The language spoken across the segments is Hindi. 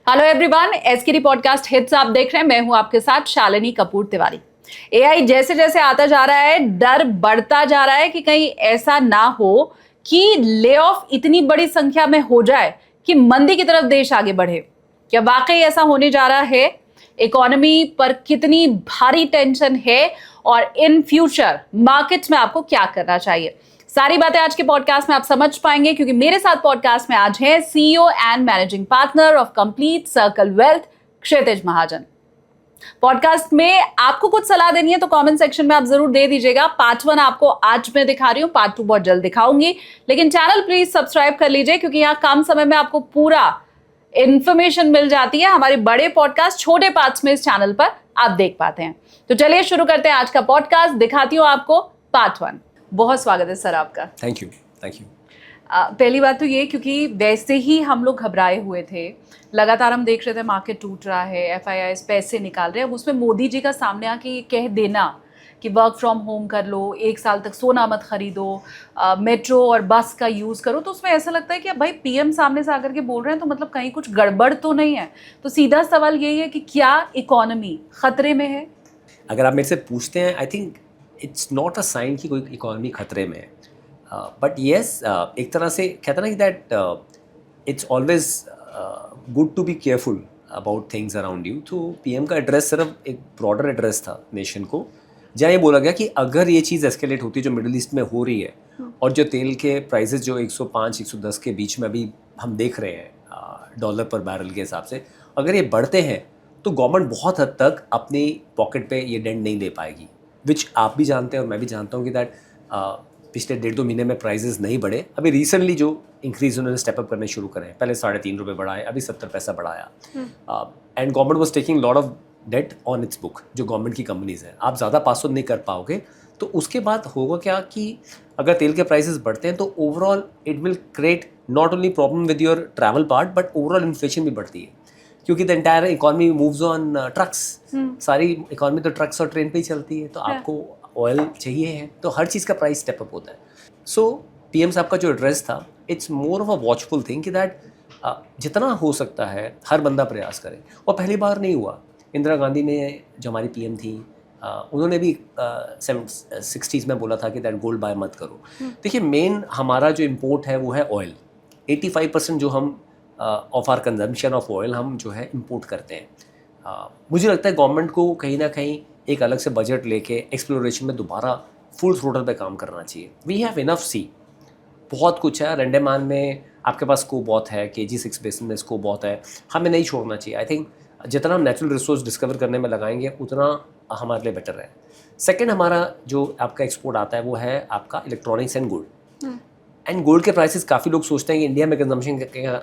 Hello everyone, SKD podcast hits आप देख रहे हैं। मैं हूं आपके साथ शालिनी कपूर तिवारी। एआई जैसे जैसे आता जा रहा है, डर बढ़ता जा रहा है कि कहीं ऐसा ना हो कि ले ऑफ इतनी बड़ी संख्या में हो जाए कि मंदी की तरफ देश आगे बढ़े। क्या वाकई ऐसा होने जा रहा है? इकोनॉमी पर कितनी भारी टेंशन है और इन फ्यूचर मार्केट्स में आपको क्या करना चाहिए, सारी बातें आज के पॉडकास्ट में आप समझ पाएंगे, क्योंकि मेरे साथ पॉडकास्ट में आज है CEO and managing partner of complete circle wealth, Kshitij Mahajan. Podcast में आपको कुछ सलाह देनी है तो कमेंट सेक्शन में आप जरूर दे दीजिएगा। पार्ट 1 आपको आज मैं दिखा रही हूँ, पार्ट 2 बहुत जल्द दिखाऊंगी, लेकिन चैनल प्लीज सब्सक्राइब कर लीजिए, क्योंकि यहाँ कम समय में आपको पूरा इंफॉर्मेशन मिल जाती है। हमारे बड़े पॉडकास्ट छोटे पार्ट्स में इस चैनल पर आप देख पाते हैं। तो चलिए शुरू करते हैं आज का पॉडकास्ट। दिखाती हूँ आपको पार्ट 1। बहुत स्वागत है सर आपका। Thank you. पहली बात तो ये, क्योंकि वैसे ही हम लोग घबराए हुए थे, लगातार हम देख रहे थे मार्केट टूट रहा है, एफआईआईज पैसे निकाल रहे हैं। अब उसमें मोदी जी का सामने आके कह देना कि वर्क फ्रॉम होम कर लो, 1 साल तक सोना मत खरीदो, मेट्रो और बस का यूज़ करो, तो उसमें ऐसा लगता है कि अब भाई पीएम सामने से आकर के बोल रहे हैं तो मतलब कहीं कुछ गड़बड़ तो नहीं है। तो सीधा सवाल यही है कि क्या इकोनॉमी खतरे में है? अगर आप मेरे से पूछते हैं, I think it's not a sign कि कोई इकोनॉमी खतरे में है, बट येस, एक तरह से कहते हैं ना कि that it's always good to be careful about things around you. तो पीएम का एड्रेस सिर्फ एक ब्रॉडर एड्रेस था नेशन को, जहाँ ये बोला गया कि अगर ये चीज़ एस्केलेट होती है जो मिडिल ईस्ट में हो रही है, और जो तेल के प्राइसेस जो 105-110 के बीच में अभी हम देख रहे हैं डॉलर पर बैरल के हिसाब से, अगर ये बढ़ते हैं तो गवर्नमेंट बहुत हद तक अपनी पॉकेट पे ये डेंट नहीं दे पाएगी, विच आप भी जानते हैं और मैं भी जानता हूँ कि दैट पिछले 1.5-2 महीने में प्राइसेस नहीं बढ़े। अभी रिसेंटली जो इंक्रीज उन्होंने स्टेप अप करने शुरू करे हैं, पहले 3.5 रुपये बढ़ाए, अभी 70 पैसा बढ़ाया, and government was taking lot of debt on its book. जो गवर्नमेंट की कंपनीज हैं, आप ज़्यादा पास ऑन नहीं कर पाओगे, तो उसके बाद होगा क्या कि अगर तेल के प्राइसेस बढ़ते हैं तो overall it will create not only problem with your travel part, but overall inflation भी बढ़ती है, क्योंकि the entire economy moves on trucks. सारी इकोनॉमी तो ट्रक्स और ट्रेन पे ही चलती है, तो आपको ऑयल चाहिए है, तो हर चीज़ का प्राइस स्टेप अप होता है। सो पीएम साहब का जो एड्रेस था, it's more of a watchful thing कि दैट जितना हो सकता है हर बंदा प्रयास करे। और पहली बार नहीं हुआ, इंदिरा गांधी ने जो हमारी पीएम थी, उन्होंने भी 60s में बोला था कि दैट गोल्ड बाय मत करो। देखिए, मेन हमारा जो इम्पोर्ट है वो है ऑयल। 85% जो हम of our consumption of oil हम जो है इम्पोर्ट करते हैं। मुझे लगता है गवर्नमेंट को कहीं ना कहीं एक अलग से बजट लेके एक्सप्लोरेशन में दोबारा फुल थ्रोटल पे काम करना चाहिए। वी हैव इनफ सी, बहुत कुछ है। अंडमान में आपके पास स्कोप बहुत है, KG6 बेसिन में स्कोप बहुत है, हमें नहीं छोड़ना चाहिए। आई थिंक जितना हम नेचुरल रिसोर्स डिस्कवर करने में लगाएंगे उतना हमारे लिए बेटर है। सेकेंड, हमारा जो आपका एक्सपोर्ट आता है वो है आपका electronics and gold. And gold के प्राइसेस काफ़ी लोग सोचते हैं कि इंडिया में कंजम्पशन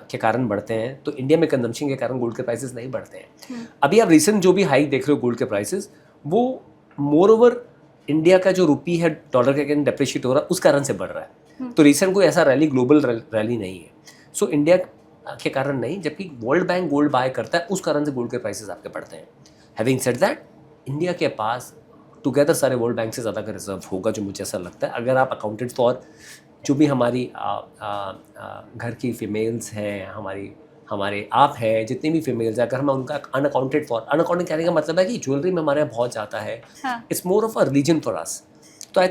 के कारण बढ़ते हैं, तो इंडिया में कंजम्पशन के कारण गोल्ड के प्राइसेस नहीं बढ़ते हैं। अभी आप रिसेंट जो भी हाइक देख रहे हो गोल्ड के प्राइसेस, वो मोर ओवर इंडिया का जो रुपी है डॉलर के अगेंस्ट डेप्रिशिएट हो रहा है, उस कारण से बढ़ रहा है। तो रिसेंट कोई ऐसा रैली, ग्लोबल रैली नहीं है। सो इंडिया के कारण नहीं, जबकि वर्ल्ड बैंक गोल्ड बाय करता है, उस कारण से गोल्ड के प्राइसेस आपके बढ़ते हैं। हैविंग सेड दैट, इंडिया के पास टुगेदर सारे वर्ल्ड बैंक से ज़्यादा का रिजर्व होगा, जो मुझे ऐसा लगता है। अगर आप अकाउंटेड फॉर जो भी हमारी घर की फीमेल्स हैं, हमारे आप हैं, जितनी भी फीमेल्स हैं, अगर हम उनका अनअकाउंटेड कहने का मतलब है कि ज्वेलरी में हमारे यहाँ बहुत जाता है। It's more of a religion for us. तो I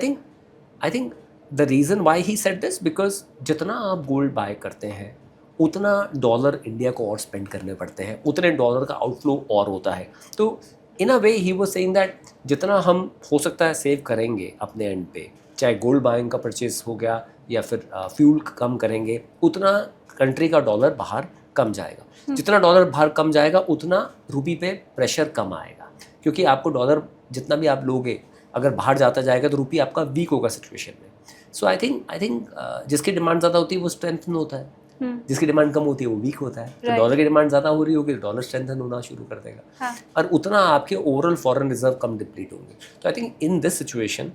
think the reason why he said this, because जितना आप गोल्ड बाय करते हैं उतना डॉलर इंडिया को और स्पेंड करने पड़ते हैं, उतने डॉलर का आउटफ्लो और होता है। तो इन अ वे ही वाज सेइंग दैट जितना हम हो सकता है सेव करेंगे अपने एंड पे, चाहे गोल्ड बाइंग का परचेज हो गया या फिर फ्यूल कम करेंगे, उतना कंट्री का डॉलर बाहर कम जाएगा। जितना डॉलर बाहर कम जाएगा उतना रुपी पे प्रेशर कम आएगा, क्योंकि आपको डॉलर जितना भी आप लोगे, अगर बाहर जाता जाएगा तो रुपी आपका वीक होगा सिचुएशन में। सो आई थिंक जिसकी डिमांड ज़्यादा होती है वो स्ट्रेंथन होता है, जिसकी डिमांड कम होती है वो वीक होता है। तो डॉलर की डिमांड ज़्यादा हो रही होगी तो डॉलर स्ट्रेंथन होना शुरू कर देगा, और उतना आपके ओवरऑल फॉरेन रिजर्व कम डिप्लीट होंगे। तो I think in this situation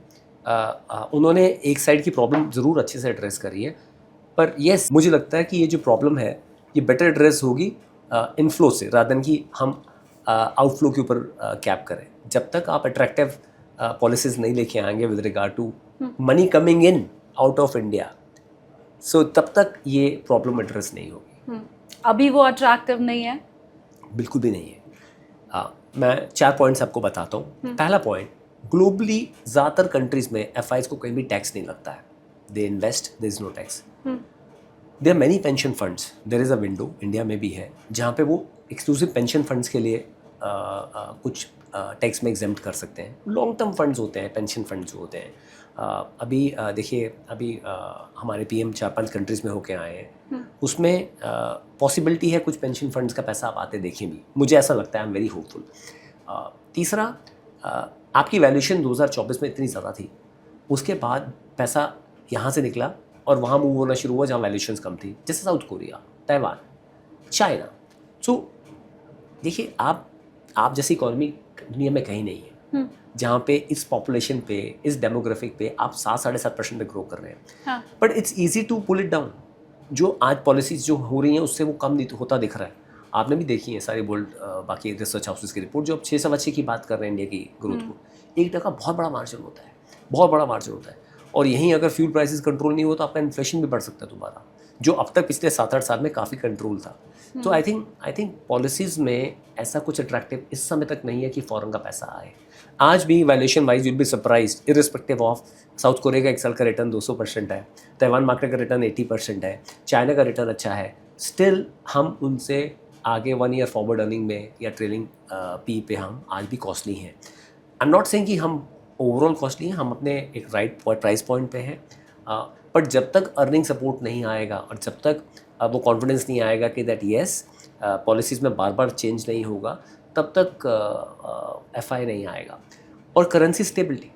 उन्होंने एक साइड की प्रॉब्लम ज़रूर अच्छे से एड्रेस करी है, पर येस, मुझे लगता है कि ये जो प्रॉब्लम है ये बेटर एड्रेस होगी इनफ्लो से, रादर देन कि हम आउटफ्लो के ऊपर कैप करें। जब तक आप अट्रैक्टिव पॉलिसीज नहीं लेके आएंगे with regard to money coming in out of India, so तब तक ये प्रॉब्लम एड्रेस नहीं होगी। अभी वो अट्रैक्टिव नहीं है। बिल्कुल भी नहीं है। मैं 4 पॉइंट्स आपको बताता हूँ। पहला पॉइंट, ग्लोबली ज़्यादातर कंट्रीज़ में एफआईज को कहीं भी टैक्स नहीं लगता है। They invest, there is no tax. There many pension funds, there is a window, India में भी है, जहाँ पे वो एक्सक्लूसिव पेंशन फंड्स के लिए कुछ टैक्स में एग्जेम्प्ट कर सकते हैं। लॉन्ग टर्म फंड्स होते हैं, पेंशन फंड्स जो होते हैं। अभी देखिए, अभी हमारे पीएम 4-5 कंट्रीज़ में होके आए हैं, उसमें पॉसिबिलिटी है कुछ पेंशन फंड्स का पैसा आप आते देखें भी, मुझे ऐसा लगता है। I am very hopeful. तीसरा, आपकी वैल्यूएशन 2024 में इतनी ज़्यादा थी, उसके बाद पैसा यहाँ से निकला और वहाँ मूव होना शुरू हुआ जहाँ वैल्यूएशंस कम थी, जैसे साउथ कोरिया, ताइवान, चाइना। सो देखिए, आप जैसी इकोनॉमी दुनिया में कहीं नहीं है जहाँ पे इस पॉपुलेशन पे, इस डेमोग्राफिक पे आप 7-7.5% पे ग्रो कर रहे हैं। But it's easy to pull it down. जो आज पॉलिसीज जो हो रही हैं उससे वो कम नहीं होता दिख रहा है। आपने भी देखी है सारी वर्ल्ड बाकी रिसर्च हाउसेस की रिपोर्ट, जो अब 6-6 की बात कर रहे हैं इंडिया की ग्रोथ को, 1% बहुत बड़ा मार्जिन होता है, बहुत बड़ा मार्जिन होता है। और यहीं अगर फ्यूल प्राइसेस कंट्रोल नहीं हो तो आपका इन्फ्लेशन भी बढ़ सकता है दोबारा, जो अब तक पिछले 7-8 साल में काफ़ी कंट्रोल था। तो आई थिंक पॉलिसीज़ में ऐसा कुछ अट्रैक्टिव इस समय तक नहीं है कि फॉरेन का पैसा आए। आज भी valuation wise will be surprised, irrespective of south Korea का एक साल का रिटर्न 200% है, ताइवान मार्केट का रिटर्न 80% है, चाइना का रिटर्न अच्छा है, स्टिल हम उनसे आगे 1 ईयर फॉरवर्ड अर्निंग में या ट्रेलिंग पी पे हम आज भी कॉस्टली हैं। आई एम नॉट सेइंग कि हम ओवरऑल कॉस्टली हैं, हम अपने एक राइट प्राइस पॉइंट पे हैं, बट जब तक अर्निंग सपोर्ट नहीं आएगा और जब तक वो कॉन्फिडेंस नहीं आएगा कि दैट येस पॉलिसीज़ में बार बार चेंज नहीं होगा, तब तक एफआई नहीं आएगा। और करेंसी स्टेबिलिटी,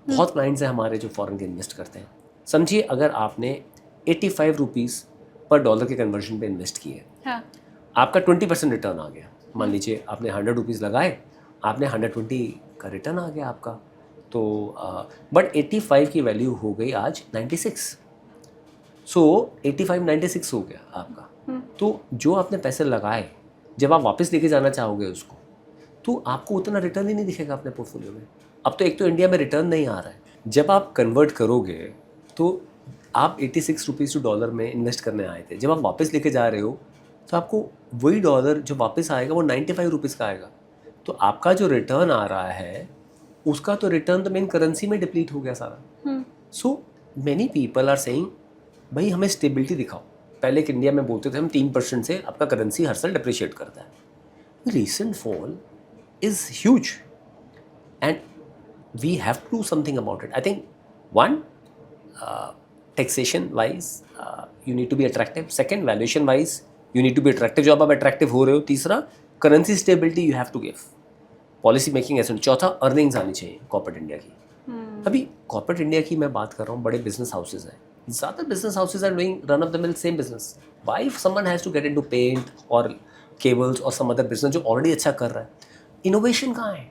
बहुत क्लाइंट्स हैं हमारे जो फॉरेन के इन्वेस्ट करते हैं। समझिए, अगर आपने 85 रुपीज़ पर डॉलर के कन्वर्जन पे इन्वेस्ट किए, हाँ, आपका 20% रिटर्न आ गया। मान लीजिए आपने 100 रुपीज़ लगाए, आपने 120 का रिटर्न आ गया आपका। तो बट 85 की वैल्यू हो गई आज 96। सो 85-96 हो गया आपका। तो जो आपने पैसे लगाए, जब आप वापस लेके जाना चाहोगे उसको, तो आपको उतना रिटर्न ही नहीं दिखेगा अपने पोर्टफोलियो में। अब तो एक तो इंडिया में रिटर्न नहीं आ रहा है, जब आप कन्वर्ट करोगे तो आप 86 रुपीज़ टू डॉलर में इन्वेस्ट करने आए थे, जब आप वापस लेके जा रहे हो तो आपको वही डॉलर जो वापस आएगा वो 95 रुपीज़ का आएगा। तो आपका जो रिटर्न आ रहा है उसका तो रिटर्न तो मेन करेंसी में डिप्लीट हो गया सारा। So many people are saying भाई हमें स्टेबिलिटी दिखाओ। पहले एक इंडिया में बोलते थे हम 3% से आपका करेंसी हर साल डिप्रिशिएट करता है। Recent fall is huge and we have to do something about it. I think one, taxation wise you need to be attractive. Second, valuation wise you need to be attractive, जो आप अट्रैक्टिव हो रहे हो। तीसरा, currency stability you have to give. Policy making ऐसे। चौथा, अर्निंग्स आनी चाहिए कॉर्पोरेट इंडिया की। अभी कॉर्पोरेट इंडिया की मैं बात कर रहा हूँ, बड़े बिजनेस हाउसेज हैं, ज़्यादा business houses are doing run of the mill same business. Why someone has to get into paint और केबल्स और सम अदर बिजनेस जो ऑलरेडी अच्छा कर रहा है? इनोवेशन कहाँ है?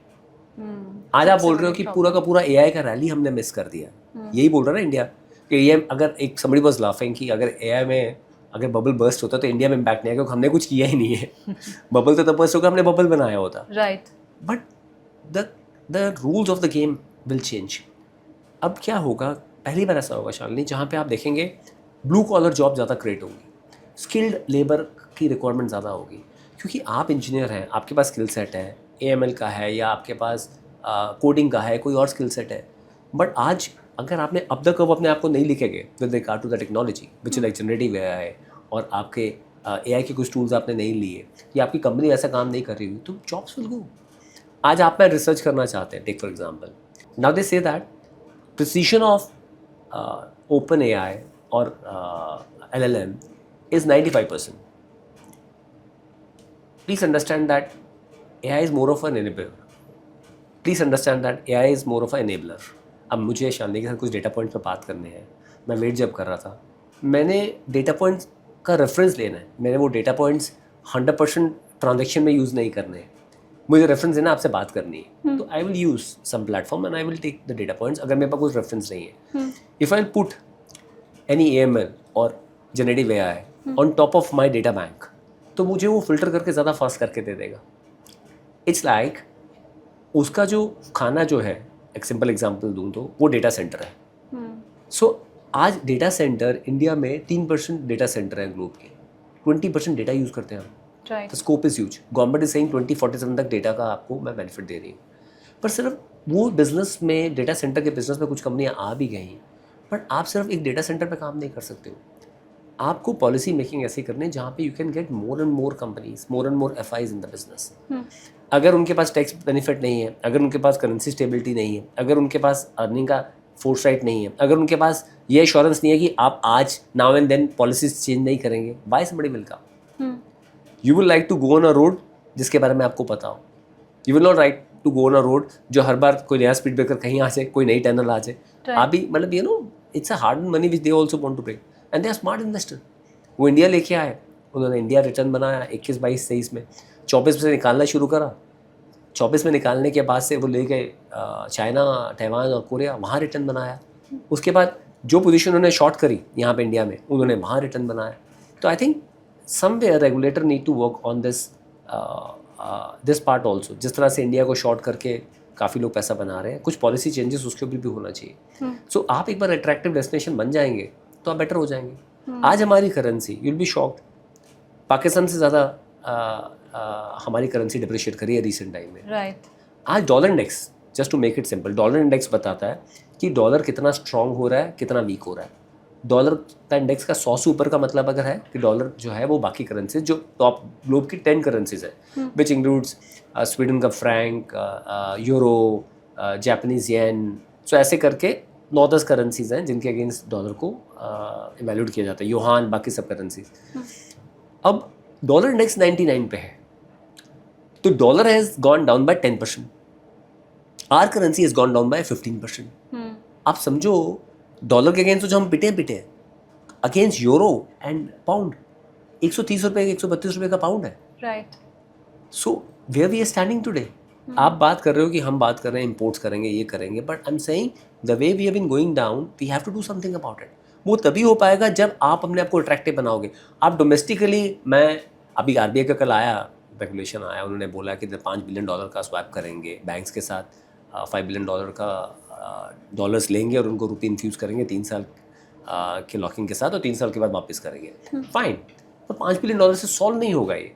आज आप बोल रहे हो कि पूरा का पूरा एआई का रैली हमने मिस कर दिया। यही बोल रहा है ना इंडिया कि एआई, अगर एक समबडी वाज लाफिंग कि अगर एआई में अगर बबल बर्स्ट होता तो इंडिया में इम्पैक्ट नहीं आएगा, क्योंकि हमने कुछ किया ही नहीं है। बबल तो तब बर्स्ट होगा हमने बबल बनाया होता, right. But the rules of the game will change. अब क्या होगा, पहली बार ऐसा होगा शालिनी, जहाँ पे आप देखेंगे ब्लू कॉलर जॉब ज़्यादा क्रिएट होंगी, स्किल्ड लेबर की रिक्वायरमेंट ज़्यादा होगी, क्योंकि आप इंजीनियर हैं, आपके पास स्किल सेट है, AML का है या आपके पास कोडिंग का है, कोई और स्किल सेट है। बट आज अगर आपने अब तक अपने आप को नहीं लिखेंगे with regard to the technology which like generative AI और आपके AI के कुछ टूल्स आपने नहीं लिए या आपकी कंपनी ऐसा काम नहीं कर रही हुई, तो जॉब्स विल गो। आज आप में रिसर्च करना चाहते हैं, take for example, now they say that precision of OpenAI or LLM is 95%. Please understand that AI is more of an enabler. Please understand that AI is more of an enabler. अब मुझे शालिनी के साथ कुछ डेटा पॉइंट्स पर बात करने हैं। मैं वेट जब कर रहा था, मैंने डेटा पॉइंट्स का रेफरेंस लेना है। मैंने वो डेटा पॉइंट्स 100% ट्रांजेक्शन में यूज़ नहीं करने हैं, मुझे रेफरेंस देना, आपसे बात करनी है। तो I will use some platform and I will take the data points. अगर मेरे पास कोई रेफरेंस नहीं है, if I put any AML और generative AI on top of my data bank, तो मुझे वो फिल्टर करके ज़्यादा फास्ट करके दे देगा। इट्स लाइक उसका जो खाना जो है, एक सिंपल एग्जाम्पल दूँ तो वो डेटा सेंटर है। सो आज डेटा सेंटर इंडिया में 3% डेटा सेंटर है ग्लोब के, 20% डेटा यूज़ करते हैं हम। Right. The scope is huge. Government is saying 2047 तक डेटा का आपको मैं बेनिफिट दे रही हूँ. पर सिर्फ वो बिजनेस में, डेटा सेंटर के बिजनेस में कुछ कंपनियाँ आ भी गई, बट आप सिर्फ एक डेटा सेंटर पे काम नहीं कर सकते हो. आपको पॉलिसी मेकिंग ऐसी करनी है जहाँ पे you can get more and more companies, more and more FIs in the business. अगर उनके पास टैक्स बेनिफिट नहीं है, अगर उनके पास करेंसी स्टेबिलिटी नहीं है, अगर उनके पास अर्निंग का फोरसाइट नहीं है, अगर उनके पास ये एश्योरेंस नहीं है कि आप आज now and then policies change नहीं करेंगे, by somebody will come. You will like to go on a road जिसके बारे में आपको पता हो. You will not right to go on a road जो हर बार कोई नया स्पीड ब्रेकर कहीं आ जाए, कोई नई टनल आ जाए. आप भी मतलब you know it's a hard money which they also want to break, and they are smart investor. वो इंडिया लेके आए, उन्होंने इंडिया रिटर्न बनाया 21, 22, 23 में. 24 में से निकालना शुरू करा. 24 में निकालने के बाद से वो ले गए चाइना, ताइवान और कोरिया, वहाँ रिटर्न बनाया. उसके बाद जो पोजीशन उन्होंने शॉर्ट करी यहाँ पे इंडिया में, उन्होंने वहाँ रिटर्न बनाया. तो I think somewhere regulator need to work on this part also. जिस तरह से इंडिया को शॉर्ट करके काफ़ी लोग पैसा बना रहे हैं, कुछ पॉलिसी चेंजेस उसके ऊपर भी होना चाहिए. सो आप एक बार अट्रैक्टिव डेस्टिनेशन बन जाएंगे तो आप बेटर हो जाएंगे. आज हमारी currency, you will be shocked, Pakistan से ज़्यादा हमारी करेंसी डिप्रिशिएट करी है रिसेंट टाइम में. राइट. आज dollar index, just to make it simple, dollar index बताता है कि डॉलर कितना स्ट्रांग हो रहा है, कितना वीक हो रहा है. डॉलर का इंडेक्स का 100 से ऊपर का मतलब अगर है कि डॉलर जो है वो बाकी करेंसीज जो टॉप ग्लोब की 10 करेंसीज है, विच इंक्लूड्स स्वीडन का फ्रैंक, यूरो, जापानीज येन, सो ऐसे करके 9-10 करेंसीज हैं जिनके अगेंस्ट डॉलर को इवैल्यूएट किया जाता है, युहान, बाकी सब करेंसीज. अब डॉलर इंडेक्स 99 पे है, तो dollar has gone down by 10%, our currency has gone down by 15%. आप समझो डॉलर के अगेंस्ट तो जो हम पिटे हैं, अगेंस्ट यूरो एंड पाउंड 130 रुपये, 132 रुपये का पाउंड है. Right. So where we are standing today. आप बात कर रहे हो कि हम बात कर रहे हैं इंपोर्ट्स करेंगे, ये करेंगे, but I am saying the way we have been going down, we have to do something about it. वो तभी हो पाएगा जब आप अपने आप को अट्रैक्टिव बनाओगे. आप डोमेस्टिकली, मैं अभी RBI का कल आया रेगुलेशन आया, उन्होंने बोला कि $5 बिलियन का स्वैप करेंगे बैंक्स के साथ, $5 बिलियन का डॉलर्स लेंगे और उनको रुपये इन्फ्यूज़ करेंगे 3 साल के लॉकिंग के साथ, और 3 साल के बाद वापस करेंगे. फाइन, तो $5 बिलियन से सॉल्व नहीं होगा ये,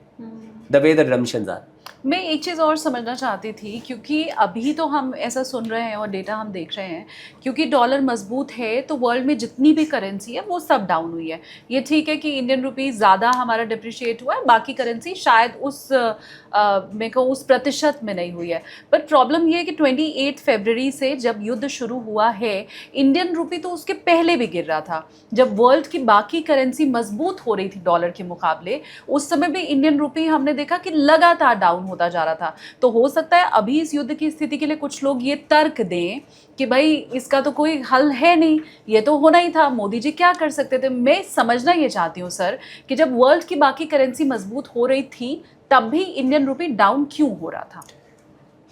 द वे द रिडम्पशंस आर. मैं एक चीज़ और समझना चाहती थी, क्योंकि अभी तो हम ऐसा सुन रहे हैं और डेटा हम देख रहे हैं, क्योंकि डॉलर मजबूत है तो वर्ल्ड में जितनी भी करेंसी है वो सब डाउन हुई है. ये ठीक है कि इंडियन रुपी ज़्यादा हमारा डिप्रिशिएट हुआ है, बाकी करेंसी शायद उस प्रतिशत में नहीं हुई है. बट प्रॉब्लम ये है कि 28 फरवरी से जब युद्ध शुरू हुआ है, इंडियन रुपी तो उसके पहले भी गिर रहा था. जब वर्ल्ड की बाकी करेंसी मजबूत हो रही थी डॉलर के मुकाबले, उस समय भी इंडियन रुपी हमने देखा कि लगातार डाउन होता जा रहा था. तो हो सकता है अभी इस युद्ध की स्थिति के लिए कुछ लोग ये तर्क दें कि भाई इसका तो कोई हल है नहीं, ये तो होना ही था, मोदी जी क्या कर सकते थे. मैं समझना ये चाहती हूँ सर कि जब वर्ल्ड की बाकी करेंसी मजबूत हो रही थी तब भी इंडियन रुपी डाउन क्यों हो रहा था?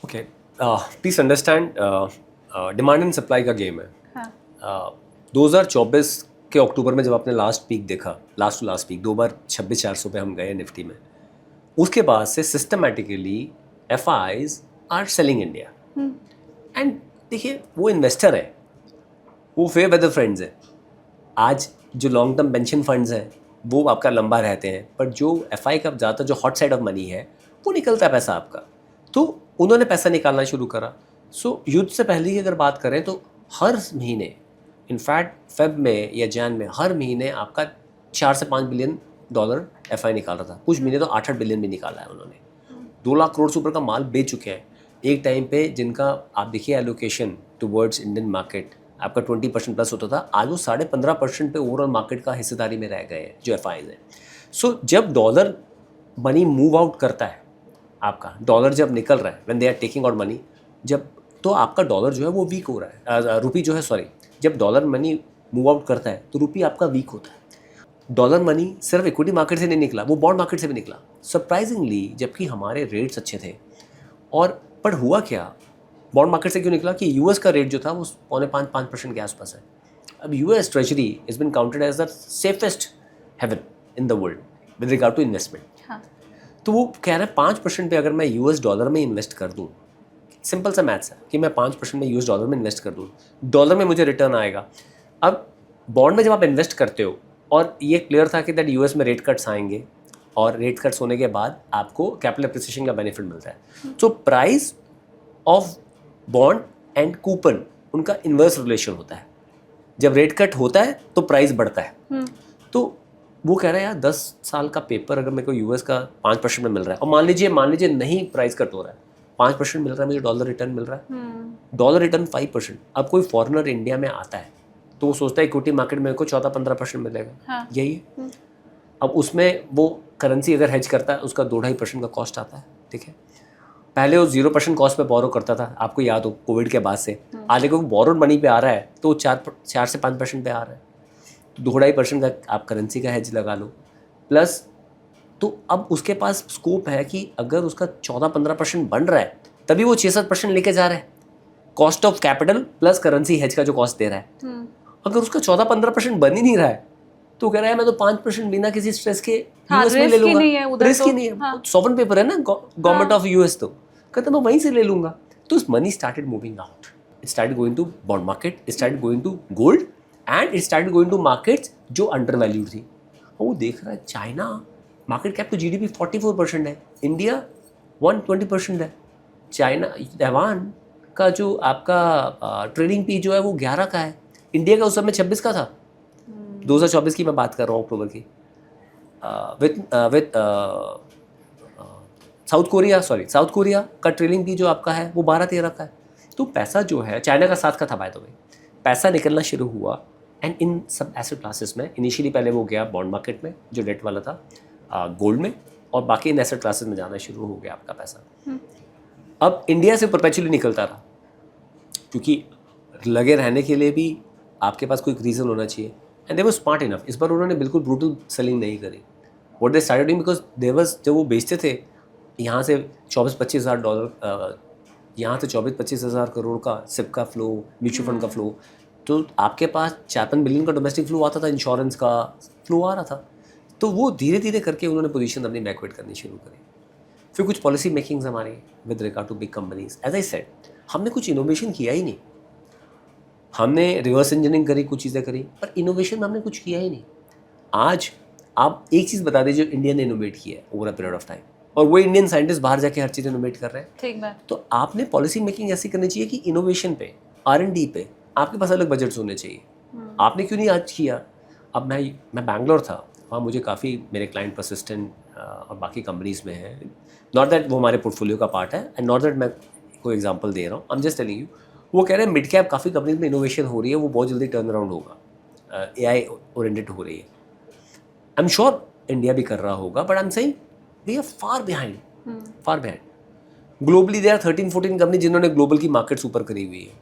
Okay, please understand, demand and supply का गेम है. 2024 के अक्टूबर में जब आपने लास्ट पीक देखा, लास्ट टू लास्ट पीक 2 बार 26,400 पे हम गए निफ्टी में, उसके बाद से systematically FIs are selling India. And देखिए, वो इन्वेस्टर है, वो फेयर वेदर फ्रेंड्स है. आज जो लॉन्ग टर्म पेंशन फंड्स हैं वो आपका लंबा रहते हैं, पर जो FI का ज़्यादातर जो हॉट साइड ऑफ मनी है वो निकलता है पैसा आपका, तो उन्होंने पैसा निकालना शुरू करा. सो युद्ध से पहले की अगर बात करें तो हर महीने, इनफैक्ट फेब में या जैन में, हर महीने आपका 4 से 5 बिलियन डॉलर FI निकाल रहा था. कुछ महीने तो 8-8 बिलियन भी निकाला है उन्होंने. 2 लाख करोड़ से ऊपर का माल बेच चुके हैं एक टाइम पे, जिनका आप देखिए एलोकेशन टुवर्ड्स इंडियन मार्केट आपका 20% प्लस होता था. आज वो 15.5% पे ओवरऑल मार्केट का हिस्सेदारी में रह गए हैं जो FIs हैं. सो जब डॉलर मनी मूव आउट करता है, आपका डॉलर जब निकल रहा है, when they are taking out money, जब तो आपका डॉलर जो है वो वीक हो रहा है, रुपी जो है, सॉरी, जब डॉलर मनी मूव आउट करता है तो रुपी आपका वीक होता है. डॉलर मनी सिर्फ इक्विटी मार्केट से नहीं निकला, वो बॉन्ड मार्केट से भी निकला सरप्राइजिंगली, जबकि हमारे रेट्स अच्छे थे. और पर हुआ क्या, बॉन्ड मार्केट से क्यों निकला कि US का रेट जो था वो 4.5% के आसपास है. अब US treasury is been counted as the safest haven in the world with regard to investment. तो वो कह रहे हैं 5% पे अगर मैं US डॉलर में इन्वेस्ट कर दूँ, सिंपल सा मैथ्स है कि मैं 5% में US डॉलर में इन्वेस्ट कर दूँ, डॉलर में मुझे रिटर्न आएगा. अब बॉन्ड में जब आप इन्वेस्ट करते हो, और ये क्लियर था कि दैट US में रेट कट्स आएंगे, और रेट कट्स होने के बाद आपको कैपिटल एप्रिसिएशन का बेनिफिट मिलता है. So price of bond and coupon उनका इन्वर्स रिलेशन होता है. जब रेट कट होता है तो प्राइस बढ़ता है. तो वो कह रहा है यार 10 साल का पेपर अगर मेरे को यूएस का 5% में मिल रहा है और मान लीजिए नहीं प्राइस कट हो रहा है, 5% मिल रहा है, मुझे डॉलर रिटर्न मिल रहा है, डॉलर रिटर्न 5%. अब कोई फॉरेनर इंडिया में आता है तो वो सोचता है इक्विटी मार्केट में मेरे को 14-15% मिलेगा. हाँ. यही है. अब उसमें वो करेंसी अगर हेज करता है उसका 2-2.5% का कॉस्ट आता है. ठीक है. पहले वो 0% कॉस्ट पे बोरो करता था, आपको याद हो कोविड के बाद से. आज देखो बोरोड मनी पे आ रहा है तो 4 से 5% पे आ रहा है. 2-2.5% का आप करेंसी का हेज लगा लो प्लस. तो अब उसके पास स्कोप है कि अगर उसका 14-15% बन रहा है तभी वो 6-7% लेके जा रहा है. Cost of capital plus currency hedge का जो कॉस्ट दे रहा है. अगर उसका 14-15% बन ही नहीं रहा है तो कह रहा है मैं तो 5% बिना किसी स्ट्रेस के यूएस में ले लूंगा. रिस्क ही नहीं है. सॉवरेन पेपर है ना गवर्नमेंट ऑफ यूएस. तो कहता मैं वहीं से ले लूंगा. तो money started moving out. It started going to bond market, it started going to gold and it started going to markets जो अंडर वैल्यूड थी. और वो देख रहा है China market cap to GDP 44% है, इंडिया 120% है. चाइना ताइवान का जो आपका ट्रेडिंग पी जो है वो 11 का है, इंडिया का उस समय 26 का था. 2024 की मैं बात कर रहा हूँ, अक्टूबर की. विद साउथ कोरिया का ट्रेडिंग पी जो आपका है वो 12-13 का है. तो पैसा जो है चाइना का 7 का था बाय द वे. पैसा निकलना शुरू हुआ एंड इन सब एसेट क्लासेस में इनिशियली पहले वो गया बॉन्ड मार्केट में जो डेट वाला था, गोल्ड में, और बाकी इन एसेट क्लासेस में जाना शुरू हो गया आपका पैसा. अब इंडिया से परपेचुअली निकलता रहा क्योंकि लगे रहने के लिए भी आपके पास कोई रीज़न होना चाहिए. And they were smart enough. इस बार उन्होंने बिल्कुल ब्रूटल सेलिंग नहीं करी. What they started doing because they was जब वो बेचते थे यहाँ से 24-25 हज़ार डॉलर, यहाँ से 24-25 हज़ार करोड़ का सिप का फ्लो, म्यूचुअल फंड का फ्लो, तो आपके पास 4-5 बिलियन का डोमेस्टिक फ्लो आता था, इंश्योरेंस का फ्लो आ रहा था. तो वो धीरे धीरे करके उन्होंने पोजीशन अपनी बैकवर्ड करनी शुरू करी. फिर कुछ पॉलिसी मेकिंग्स हमारी with regard to big companies. As I said, हमने कुछ इनोवेशन किया ही नहीं. हमने रिवर्स इंजीनियरिंग करी, कुछ चीज़ें करी, पर इनोवेशन में हमने कुछ किया ही नहीं. आज आप एक चीज़ बता दीजिए इंडिया ने इनोवेट किया है over a period of time, और वो इंडियन साइंटिस्ट बाहर जाके हर चीज़ इनोवेट कर रहे हैं. ठीक है. तो आपने पॉलिसी मेकिंग ऐसी करनी चाहिए कि इनोवेशन पे, R&D पे आपके पास अलग बजट्स होने चाहिए. आपने क्यों नहीं आज किया? अब मैं बैंगलोर था, वहाँ मुझे काफ़ी मेरे क्लाइंट परसिस्टेंट और बाकी कंपनीज़ में है. नॉट दैट वो हमारे पोर्टफोलियो का पार्ट है एंड नॉट दैट मैं कोई एग्जांपल दे रहा हूँ. I am just telling you. वो कह रहे हैं मिड कैप काफ़ी कंपनीज में इनोवेशन हो रही है, वो बहुत जल्दी टर्न अराउंड होगा, AI ओरिएंटेड हो रही है. आई एम श्योर इंडिया भी कर रहा होगा, but I am saying we are far behind. Globally they are 13-14 company जिन्होंने ग्लोबल की मार्केट सुपर करी हुई है.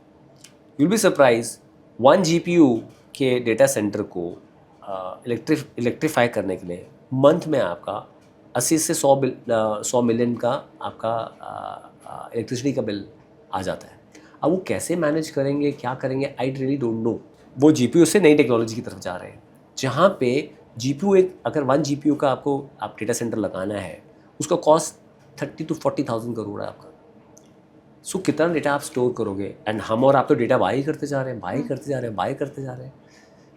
यूल बी सरप्राइज 1 GPU के डेटा सेंटर को इलेक्ट्रीफाई करने के लिए मंथ में आपका 80 से 100 मिलियन का आपका इलेक्ट्रिसिटी का बिल आ जाता है. अब वो कैसे मैनेज करेंगे, क्या करेंगे, आई रियली डोंट नो. वो GPU से नई टेक्नोलॉजी की तरफ जा रहे हैं जहाँ पे GPU अगर 1 GPU का आपको आप डेटा सेंटर लगाना है उसका कॉस्ट 30 to 40,000 करोड़ है आपका. सो कितना डेटा आप स्टोर करोगे? एंड हम और आप तो डेटा बाई करते जा रहे हैं.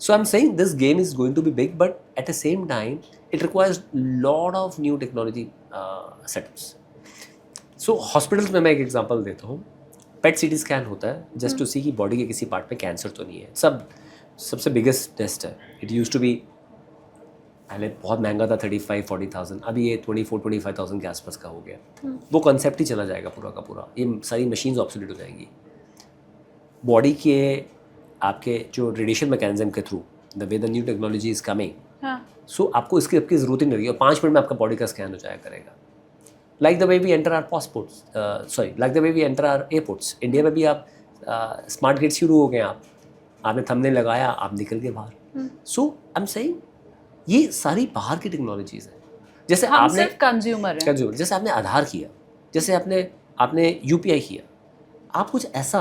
So I'm saying this game is going to be big, but at the same time, it requires lot of new technology setups. So hospitals में मैं एक एग्जांपल देता हूँ. पेट CT स्कैन होता है जस्ट टू सी कि बॉडी के किसी पार्ट में कैंसर तो नहीं है. सबसे बिगेस्ट टेस्ट है. इट यूज टू बी पहले बहुत महंगा था 35-40,000, अभी ये 24-25,000 के आसपास का हो गया. वो कॉन्सेप्ट ही चला जाएगा पूरा का पूरा. ये सारी मशीन्स ऑब्सोलीट हो जाएंगी. बॉडी के आपके जो रेडिएशन मैकेनिज्म के through the way the new technology is coming, so आपको इसकी ज़रूरत ही नहीं रहेगी और 5 मिनट में आपका बॉडी का स्कैन हो जाया करेगा. Like the way we enter our passports, like the way we enter our airports. India में भी आप स्मार्ट गेट शुरू हो गए. आपने थंबनेल लगाया, आप निकल गए बाहर. सो आई एम सेइंग ये सारी बाहर की टेक्नोलॉजीज है. जैसे आपने कंज्यूमर, जैसे आपने आधार किया, जैसे आपने UPI किया, आप कुछ ऐसा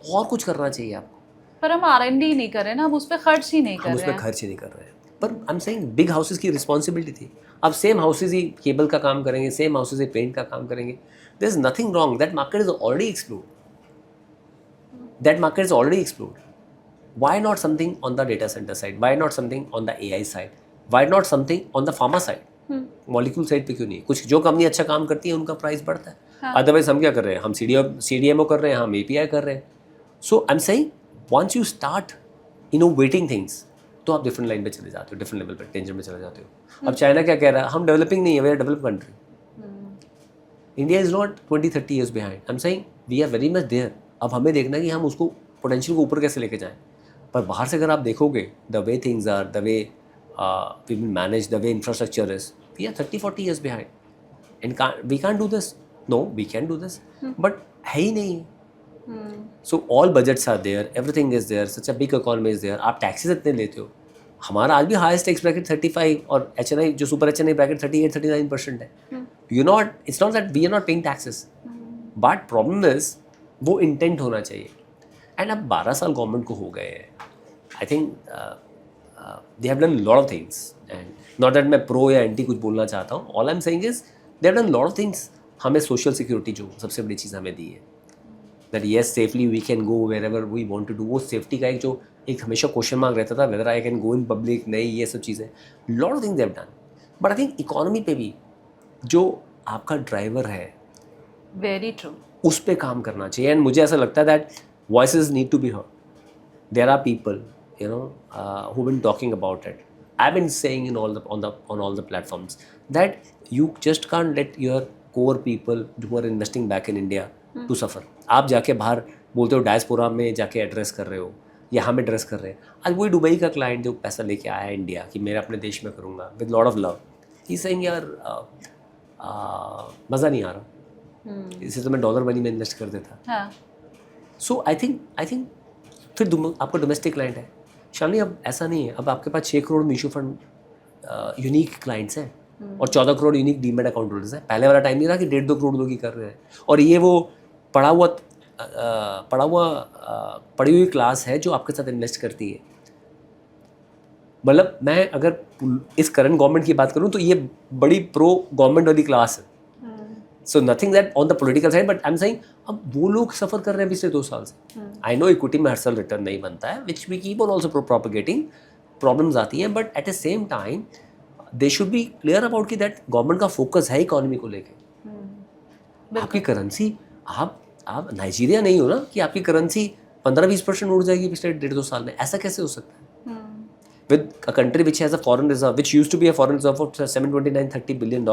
और कुछ करना चाहिए आपको. पर हम R&D नहीं कर रहे ना, हम उस पर खर्च ही नहीं कर रहे हैं. पर आई एम सेइंग बिग हाउसेस की रिस्पॉन्सिबिलिटी थी. अब सेम हाउसेस ही केबल का काम करेंगे, सेम हाउसेस ही पेंट का काम करेंगे. There is nothing wrong. That market is already explored. Why not something on the data center side? Why not something on the AI side? Why not something on the pharma side? Molecule side पे क्यों नहीं? कुछ जो कंपनी अच्छा काम करती है उनका प्राइस बढ़ता है. हाँ. अदरवाइज हम क्या कर रहे हैं? हम CDMO कर रहे हैं, हम API कर रहे हैं. So I am saying once you start innovating things तो आप डिफरेंट लाइन पे चले जाते हो, डिफरेंट लेवल पे टेंशन में चले जाते हो. अब चाइना क्या कह रहा है? हम डेवलपिंग नहीं है, we are develop country. India is not 20-30 years behind. I am saying we are very much there. अब हमें देखना है कि हम उसको पोटेंशियल को ऊपर कैसे लेके जाएं. पर बाहर से अगर आप देखोगे the way things are, the way we will manage, the way infrastructure is, we are 30-40 years behind. And we can do this. No, we can do this, but है ही नहीं. So all budgets are there, everything is there, such a big economy is there. आप टैक्सेस इतने लेते हो. हमारा आज भी हाईएस्ट टैक्स ब्रैकेट 35 और HNI जो सुपर HNI ब्रैकेट 38-39% है. It's not that we are not paying taxes, but problem is वो इंटेंट होना चाहिए. एंड अब 12 साल गवर्नमेंट को हो गए हैं. I think they have done lot of things, and not that मैं प्रो या एंटी कुछ बोलना चाहता हूँ. All I am saying is they have done lot of things. हमें सोशल सिक्योरिटी जो सबसे बड़ी चीज़ हमें दी है, that yes safely we can go wherever we want to do. वो सेफ्टी का एक हमेशा क्वेश्चन मार्क रहता था, whether I can go in public, नहीं, ये सब चीज़ें. Lot of things they have done. But I think economy पे भी जो आपका ड्राइवर है, वेरी ट्रू, उस पे काम करना चाहिए. एंड मुझे ऐसा लगता है that voices need to be heard. There are people who've been talking about it. I've been saying on all the platforms that you just can't let your core people who are investing back in India to suffer. आप जाके बाहर बोलते हो डायस्पोरा में जाके एड्रेस कर रहे हो, यहाँ में एड्रेस कर रहे हैं. आज वही दुबई का क्लाइंट जो पैसा लेके आया है इंडिया कि मेरे अपने देश में करूँगा with lot of love, he saying यार मज़ा नहीं आ रहा, इसे तो मैं डॉलर मनी में इन्वेस्ट कर देता. सो आई थिंक फिर आपका डोमेस्टिक क्लाइंट है. शालिनी अब ऐसा नहीं है. अब आपके पास 6 crore mutual fund unique clients हैं और 14 crore unique demat account holders हैं. पहले वाला टाइम नहीं रहा कि 1.5-2 करोड़ लोग ही कर रहे हैं. और ये वो पढ़ी हुई क्लास है जो आपके साथ इन्वेस्ट करती है. मतलब मैं अगर इस करंट गवर्नमेंट की बात करूं तो ये बड़ी प्रो गवर्नमेंट वाली क्लास है. So nothing that on the political side, but I am saying अब वो लोग सफ़र कर रहे हैं पिछले 2 साल से. आई नो इक्विटी में हर साल रिटर्न नहीं बनता है, which we keep on also propagating. Problems आती हैं, but at the same time they should be clear about कि दैट गवर्नमेंट का फोकस है इकोनॉमी को लेके. आपकी करेंसी, आप नाइजीरिया नहीं हो ना कि आपकी करेंसी 15-20% उड़ जाएगी पिछले 1.5-2 साल में. ऐसा कैसे हो सकता है? With a country which has a foreign reserve, which used to be a foreign reserve of $729-30 billion,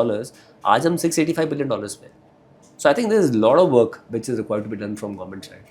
आज हम $685 billion पे. So I think there is a lot of work which is required to be done from government side.